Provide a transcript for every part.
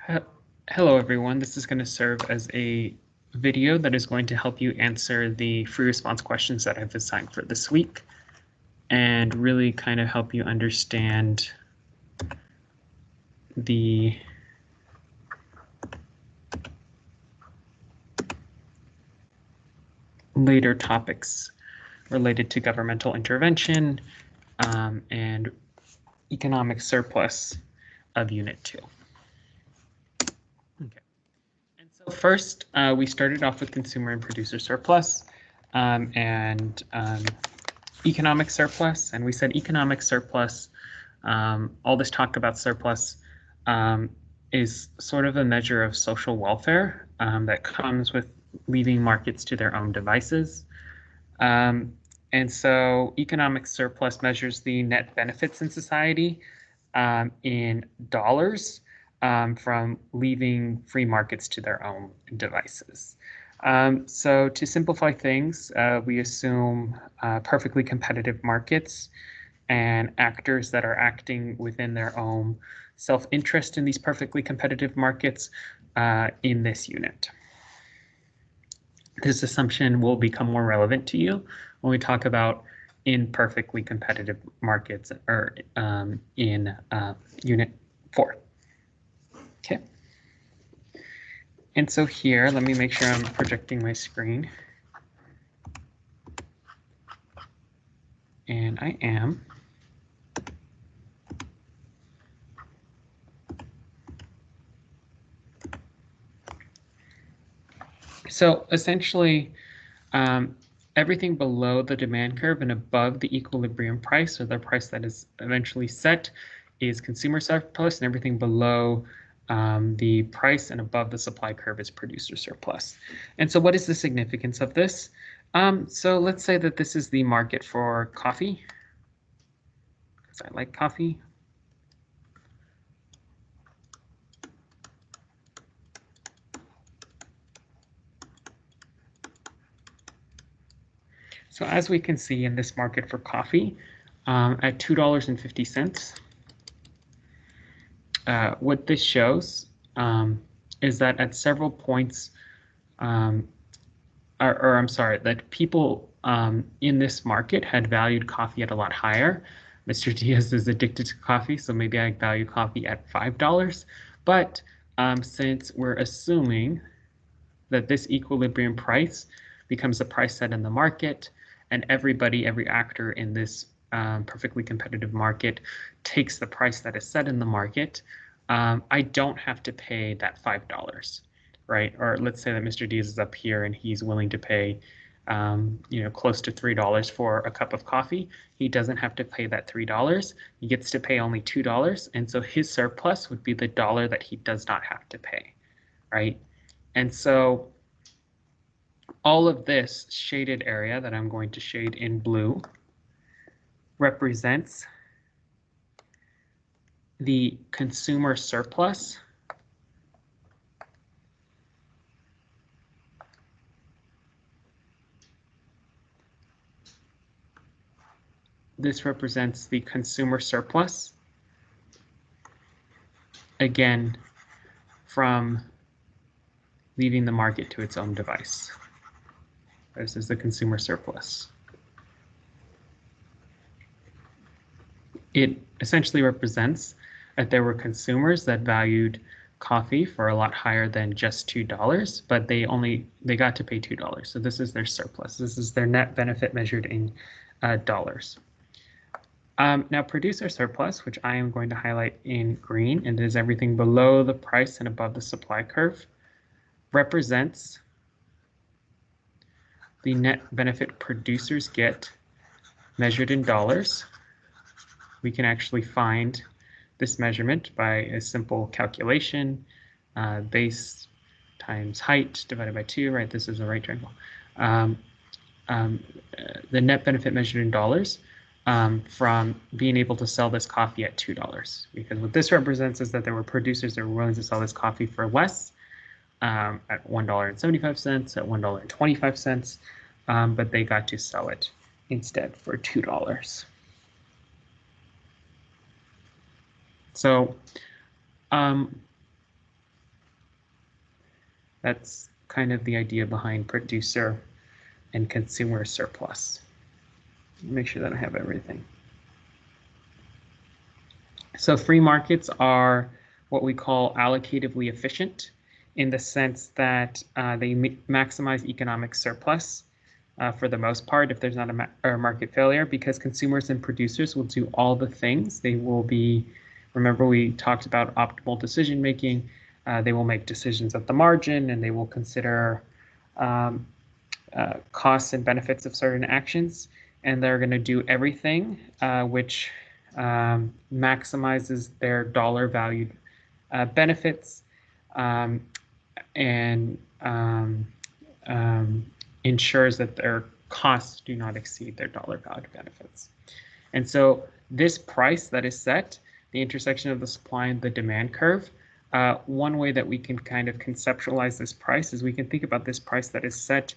He- Hello, everyone. This is going to serve as a video that is going to help you answer the free response questions that I've assigned for this week and really kind of help you understand the later topics related to governmental intervention and economic surplus of Unit 2. Okay. And so first, we started off with consumer and producer surplus and economic surplus. And we said economic surplus, all this talk about surplus is sort of a measure of social welfare that comes with leaving markets to their own devices. And so economic surplus measures the net benefits in society in dollars from leaving free markets to their own devices. So to simplify things, we assume perfectly competitive markets and actors that are acting within their own self-interest in these perfectly competitive markets in this unit. This assumption will become more relevant to you when we talk about in perfectly competitive markets or in Unit 4. Okay. And so here, let me make sure I'm projecting my screen. And I am. So essentially, everything below the demand curve and above the equilibrium price, or the price that is eventually set, is consumer surplus, and everything below the price and above the supply curve is producer surplus. And so what is the significance of this? So let's say that this is the market for coffee, because I like coffee. So as we can see in this market for coffee, at $2.50, what this shows is that at several points, I'm sorry, that people in this market had valued coffee at a lot higher. Mr. Diaz is addicted to coffee, so maybe I value coffee at $5. But since we're assuming that this equilibrium price becomes the price set in the market, and every actor in this perfectly competitive market takes the price that is set in the market, I don't have to pay that $5, right? Or let's say that Mr. Diaz is up here and he's willing to pay close to $3 for a cup of coffee. He doesn't have to pay that $3. He gets to pay only $2. And so his surplus would be the dollar that he does not have to pay, right? And so all of this shaded area that I'm going to shade in blue represents the consumer surplus this represents the consumer surplus, again, from leaving the market to its own device. This is the consumer surplus. It essentially represents that there were consumers that valued coffee for a lot higher than just $2, but they got to pay $2. So this is their surplus. This is their net benefit measured in dollars. Now producer surplus, which I am going to highlight in green, and is everything below the price and above the supply curve, represents the net benefit producers get measured in dollars. We can actually find this measurement by a simple calculation, base times height divided by 2, right? This is a right triangle. The net benefit measured in dollars from being able to sell this coffee at $2. Because what this represents is that there were producers that were willing to sell this coffee for less at $1.75, at $1.25, but they got to sell it instead for $2. So That's kind of the idea behind producer and consumer surplus. Make sure that I have everything. So free markets are what we call allocatively efficient in the sense that they maximize economic surplus for the most part if there's not a market failure, because consumers and producers will do all the things. They will be, remember we talked about optimal decision making, they will make decisions at the margin, and they will consider costs and benefits of certain actions, and they're going to do everything which maximizes their dollar valued benefits and ensures that their costs do not exceed their dollar valued benefits. And so this price that is set, the intersection of the supply and the demand curve, one way that we can kind of conceptualize this price is we can think about this price that is set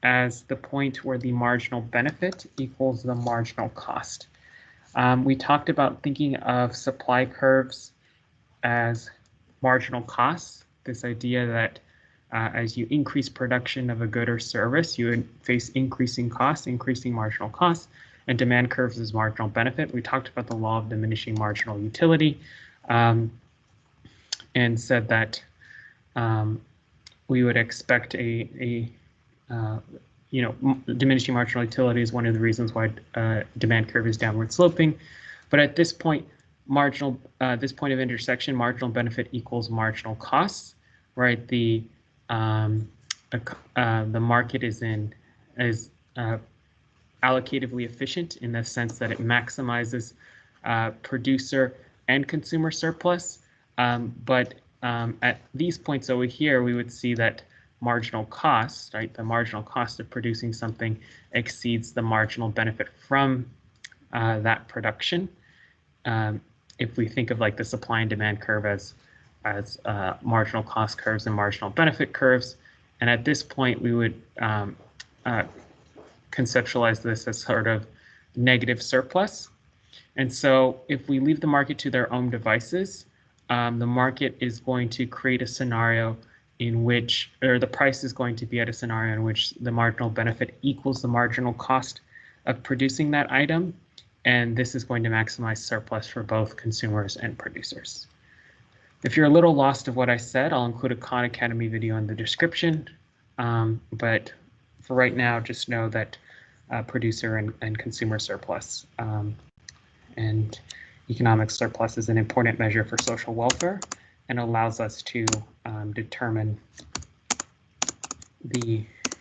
as the point where the marginal benefit equals the marginal cost. We talked about thinking of supply curves as marginal costs, this idea that as you increase production of a good or service, you face increasing costs, increasing marginal costs, and demand curves as marginal benefit. We talked about the law of diminishing marginal utility and said that we would expect diminishing marginal utility is one of the reasons why demand curve is downward sloping. But at this point, this point of intersection, marginal benefit equals marginal costs, right? The market is allocatively efficient in the sense that it maximizes producer and consumer surplus. But at these points over here, we would see that marginal cost, right? The marginal cost of producing something exceeds the marginal benefit from that production. If we think of like the supply and demand curve as marginal cost curves and marginal benefit curves, and at this point we would conceptualize this as sort of negative surplus. And so if we leave the market to their own devices, the market is going to create a scenario in which, or the price is going to be at a scenario in which the marginal benefit equals the marginal cost of producing that item. And this is going to maximize surplus for both consumers and producers. If you're a little lost of what I said, I'll include a Khan Academy video in the description. But for right now, just know that producer and consumer surplus and economic surplus is an important measure for social welfare and allows us to determine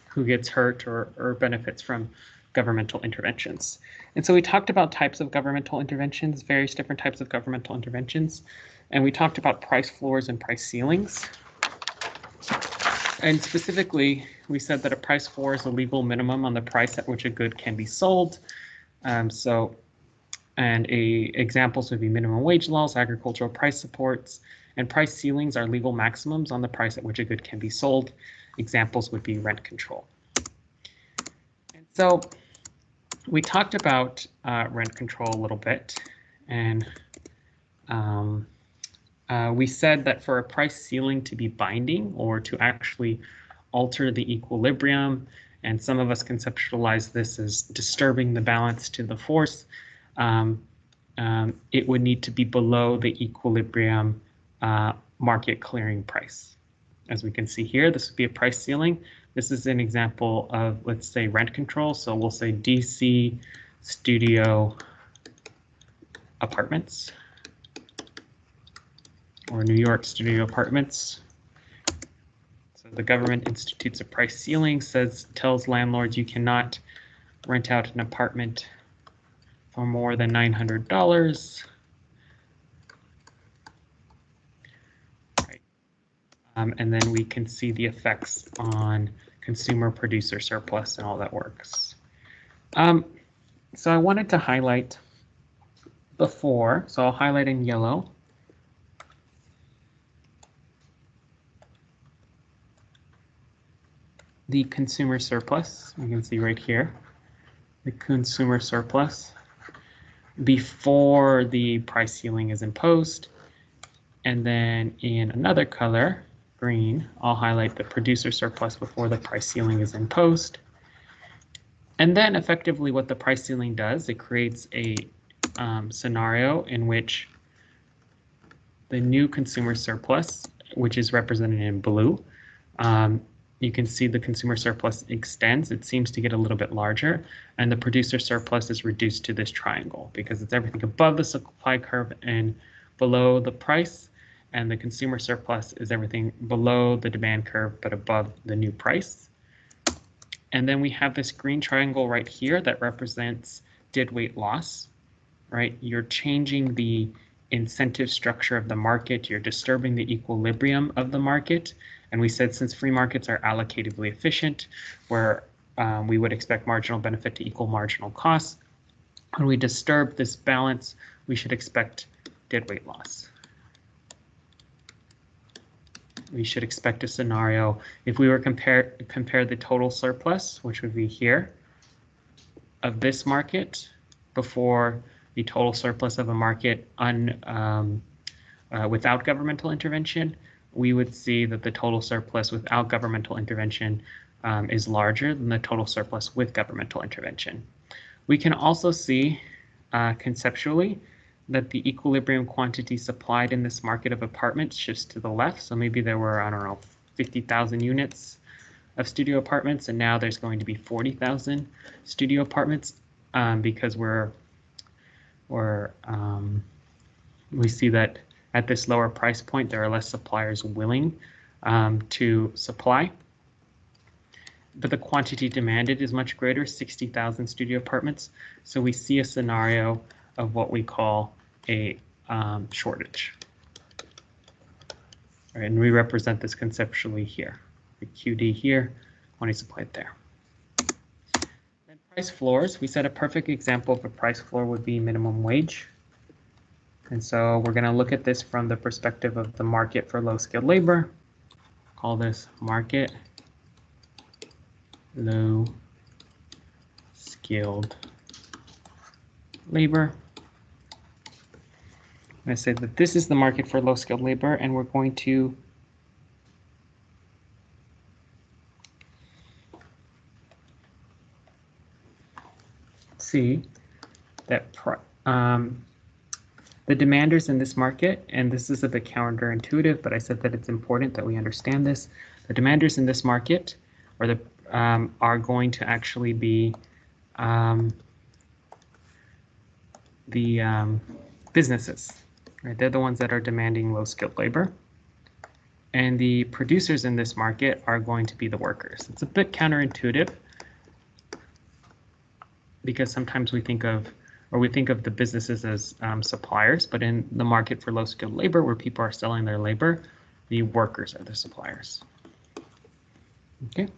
who gets hurt or benefits from governmental interventions. And so we talked about types of governmental interventions, various different types of governmental interventions, and we talked about price floors and price ceilings. And specifically, we said that a price floor is a legal minimum on the price at which a good can be sold. Examples would be minimum wage laws, agricultural price supports, and price ceilings are legal maximums on the price at which a good can be sold. Examples would be rent control. And so we talked about rent control a little bit, and we said that for a price ceiling to be binding or to actually alter the equilibrium, and some of us conceptualize this as disturbing the balance to the force, it would need to be below the equilibrium market clearing price. As we can see here, this would be a price ceiling. This is an example of, let's say, rent control. So we'll say DC studio apartments or New York studio apartments. So the government institutes a price ceiling, tells landlords you cannot rent out an apartment for more than $900. And then we can see the effects on consumer producer surplus and all that works. So I wanted to highlight before, so I'll highlight in yellow. The consumer surplus, you can see right here, the consumer surplus before the price ceiling is imposed. And then in another color, green, I'll highlight the producer surplus before the price ceiling is imposed. And then effectively what the price ceiling does, it creates a scenario in which the new consumer surplus, which is represented in blue, you can see the consumer surplus extends. It seems to get a little bit larger, and the producer surplus is reduced to this triangle because it's everything above the supply curve and below the price, and the consumer surplus is everything below the demand curve but above the new price. And then we have this green triangle right here that represents deadweight loss, right? You're changing the incentive structure of the market, you're disturbing the equilibrium of the market. And we said since free markets are allocatively efficient, where we would expect marginal benefit to equal marginal cost, when we disturb this balance, we should expect deadweight loss. We should expect a scenario, if we were compare the total surplus, which would be here, of this market before the total surplus of a market without governmental intervention, we would see that the total surplus without governmental intervention is larger than the total surplus with governmental intervention. We can also see conceptually that the equilibrium quantity supplied in this market of apartments shifts to the left. So maybe there were, I don't know, 50,000 units of studio apartments, and now there's going to be 40,000 studio apartments because we see that at this lower price point, there are less suppliers willing to supply. But the quantity demanded is much greater, 60,000 studio apartments. So we see a scenario of what we call a shortage. Right, and we represent this conceptually here. The QD here, quantity supplied there. Then price floors, we said a perfect example of a price floor would be minimum wage. And so we're going to look at this from the perspective of the market for low-skilled labor. Call this market low-skilled labor. I say that this is the market for low-skilled labor, and we're going to see that the demanders in this market, and this is a bit counterintuitive, but I said that it's important that we understand this. The demanders in this market are going to actually be the businesses, right? They're the ones that are demanding low-skilled labor. And the producers in this market are going to be the workers. It's a bit counterintuitive because sometimes we think of the businesses as suppliers, but in the market for low-skilled labor, where people are selling their labor, the workers are the suppliers. Okay.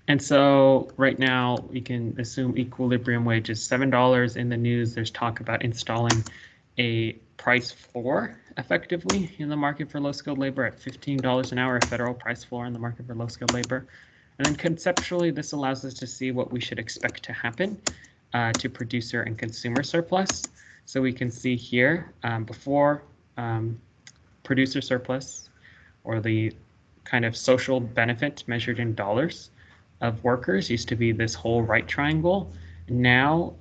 And so right now we can assume equilibrium wage is $7. In the news, there's talk about installing a price floor effectively in the market for low-skilled labor at $15 an hour, a federal price floor in the market for low-skilled labor. And then conceptually, this allows us to see what we should expect to happen to producer and consumer surplus. So we can see here before producer surplus, or the kind of social benefit measured in dollars of workers, used to be this whole right triangle. Now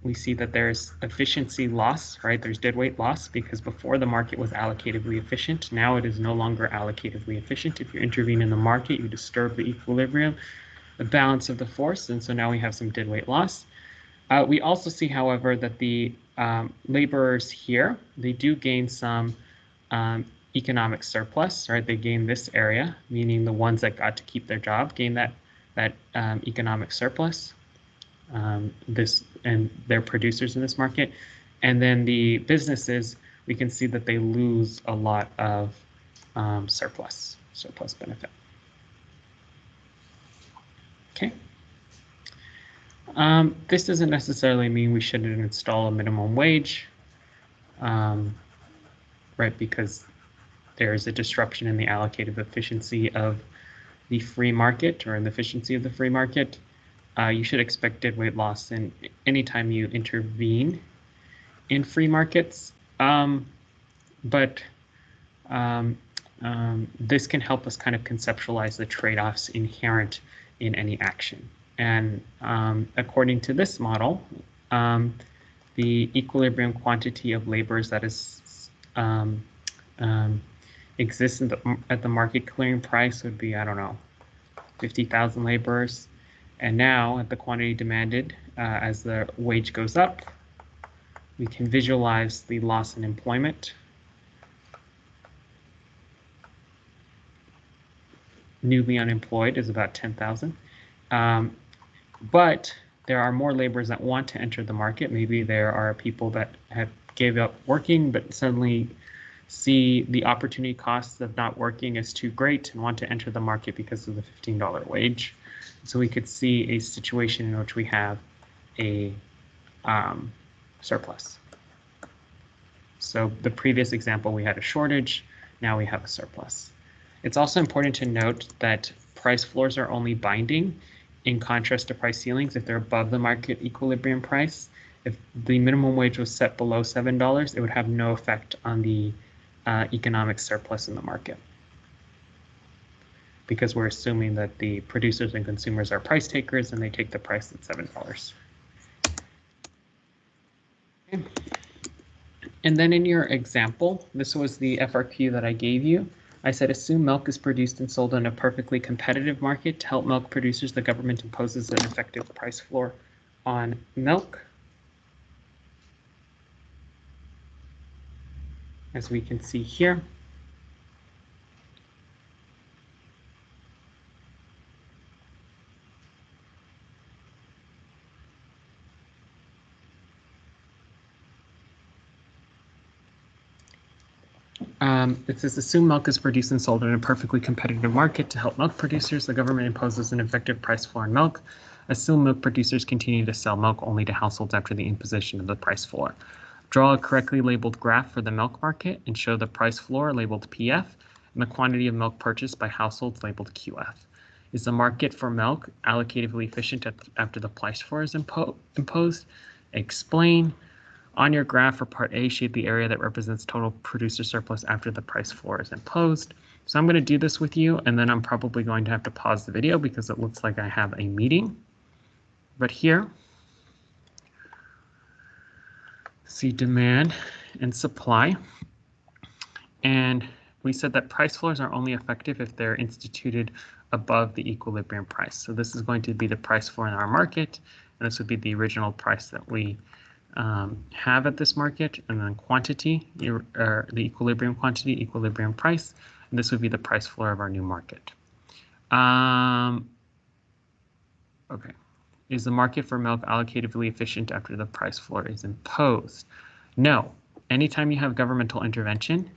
we see that there's efficiency loss, right? There's deadweight loss because before the market was allocatively efficient. Now it is no longer allocatively efficient. If you intervene in the market, you disturb the equilibrium, the balance of the force, and so now we have some deadweight loss. We also see, however, that the laborers here, they do gain some economic surplus, right? They gain this area, meaning the ones that got to keep their job gain that economic surplus. And they're producers in this market. And then the businesses, we can see that they lose a lot of surplus benefit. Okay. This doesn't necessarily mean we shouldn't install a minimum wage, right? Because there's a disruption in the allocative efficiency of the free market, or in the efficiency of the free market. You should expect deadweight loss in anytime you intervene in free markets. But this can help us kind of conceptualize the trade-offs inherent in any action. And according to this model, the equilibrium quantity of labors that is exists at the market clearing price would be, I don't know, 50,000 laborers. And now at the quantity demanded, as the wage goes up, we can visualize the loss in employment. Newly unemployed is about 10,000. But there are more laborers that want to enter the market. Maybe there are people that have gave up working, but suddenly see the opportunity costs of not working as too great and want to enter the market because of the $15 wage. So we could see a situation in which we have a surplus. So the previous example, we had a shortage. Now we have a surplus. It's also important to note that price floors are only binding in contrast to price ceilings if they're above the market equilibrium price. If the minimum wage was set below $7, it would have no effect on the economic surplus in the market, because we're assuming that the producers and consumers are price takers and they take the price at $7. Okay. And then in your example, this was the FRQ that I gave you. I said, assume milk is produced and sold in a perfectly competitive market. To help milk producers, the government imposes an effective price floor on milk. As we can see here. It says, assume milk is produced and sold in a perfectly competitive market. To help milk producers, the government imposes an effective price floor on milk. Assume milk producers continue to sell milk only to households after the imposition of the price floor. Draw a correctly labeled graph for the milk market and show the price floor labeled PF and the quantity of milk purchased by households labeled QF. Is the market for milk allocatively efficient after the price floor is imposed? Explain. On your graph for part A, shade the area that represents total producer surplus after the price floor is imposed. So I'm going to do this with you, and then I'm probably going to have to pause the video because it looks like I have a meeting. But here, see demand and supply. And we said that price floors are only effective if they're instituted above the equilibrium price. So this is going to be the price floor in our market, and this would be the original price that we have at this market, and then quantity, or the equilibrium quantity, equilibrium price, and this would be the price floor of our new market. Okay, is the market for milk allocatively efficient after the price floor is imposed? No. Anytime you have governmental intervention,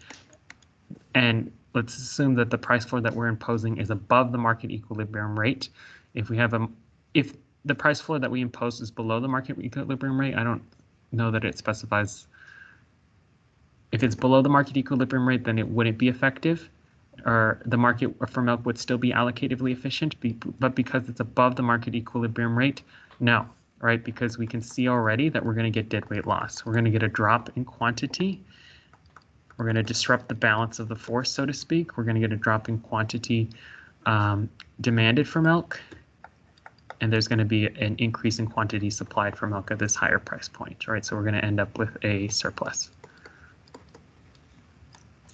and let's assume that the price floor that we're imposing is above the market equilibrium rate. If we have if the price floor that we impose is below the market equilibrium rate, I don't know that it specifies. If it's below the market equilibrium rate, then it wouldn't be effective, or the market for milk would still be allocatively efficient, but because it's above the market equilibrium rate, no, right? Because we can see already that we're going to get deadweight loss. We're going to get a drop in quantity. We're going to disrupt the balance of the force, so to speak. We're going to get a drop in quantity demanded for milk, and there's going to be an increase in quantity supplied for milk at this higher price point, right? So we're going to end up with a surplus.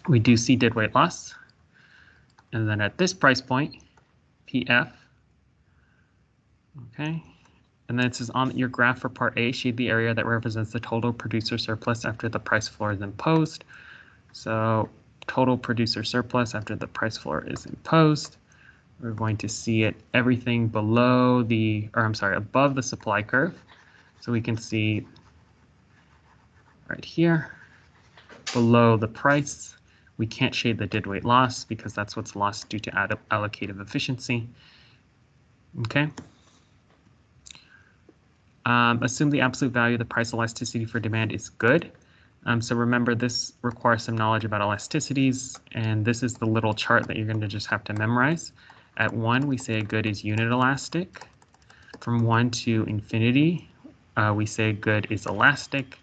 We do see deadweight loss, and then at this price point, PF, okay, and then it says on your graph for part A, shade the area that represents the total producer surplus after the price floor is imposed. So total producer surplus after the price floor is imposed. We're going to see it everything below the, or I'm sorry, above the supply curve. So we can see right here, below the price, we can't shade the deadweight loss because that's what's lost due to allocative efficiency. Okay. Assume the absolute value of the price elasticity for demand is good. So remember, this requires some knowledge about elasticities, and this is the little chart that you're going to just have to memorize. At 1, we say a good is unit elastic. From 1 to infinity, we say good is elastic.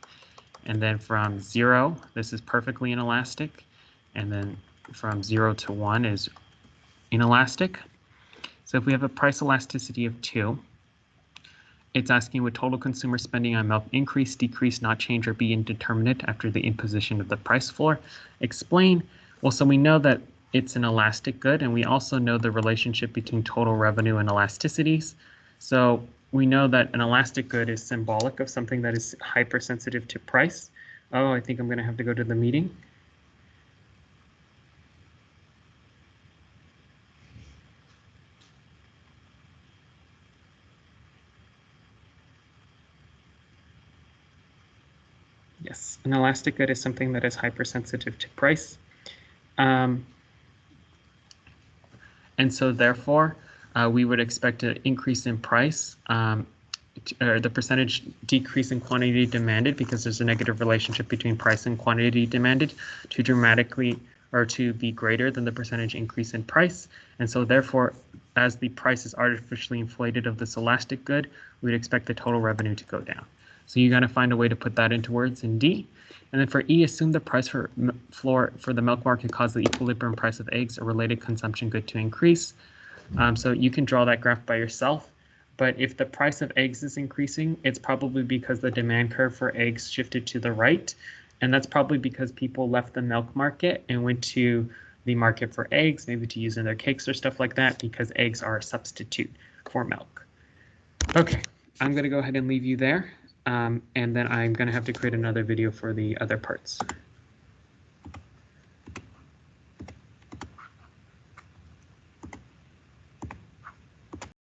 And then from 0, this is perfectly inelastic. And then from 0 to 1 is inelastic. So if we have a price elasticity of 2, it's asking would total consumer spending on milk increase, decrease, not change, or be indeterminate after the imposition of the price floor? Explain. Well, so we know that it's an elastic good, and we also know the relationship between total revenue and elasticities. So we know that an elastic good is symbolic of something that is hypersensitive to price. Oh, I think I'm going to have to go to the meeting. Yes, an elastic good is something that is hypersensitive to price. And so therefore, we would expect an increase in price, or the percentage decrease in quantity demanded, because there's a negative relationship between price and quantity demanded, to dramatically or to be greater than the percentage increase in price. And so therefore, as the price is artificially inflated of this elastic good, we'd expect the total revenue to go down. So you got to find a way to put that into words in D. And then for E, assume the price floor for the milk market caused the equilibrium price of eggs, a related consumption good, to increase. So you can draw that graph by yourself. But if the price of eggs is increasing, it's probably because the demand curve for eggs shifted to the right. And that's probably because people left the milk market and went to the market for eggs, maybe to use in their cakes or stuff like that, because eggs are a substitute for milk. Okay, I'm going to go ahead and leave you there. And then I'm going to have to create another video for the other parts.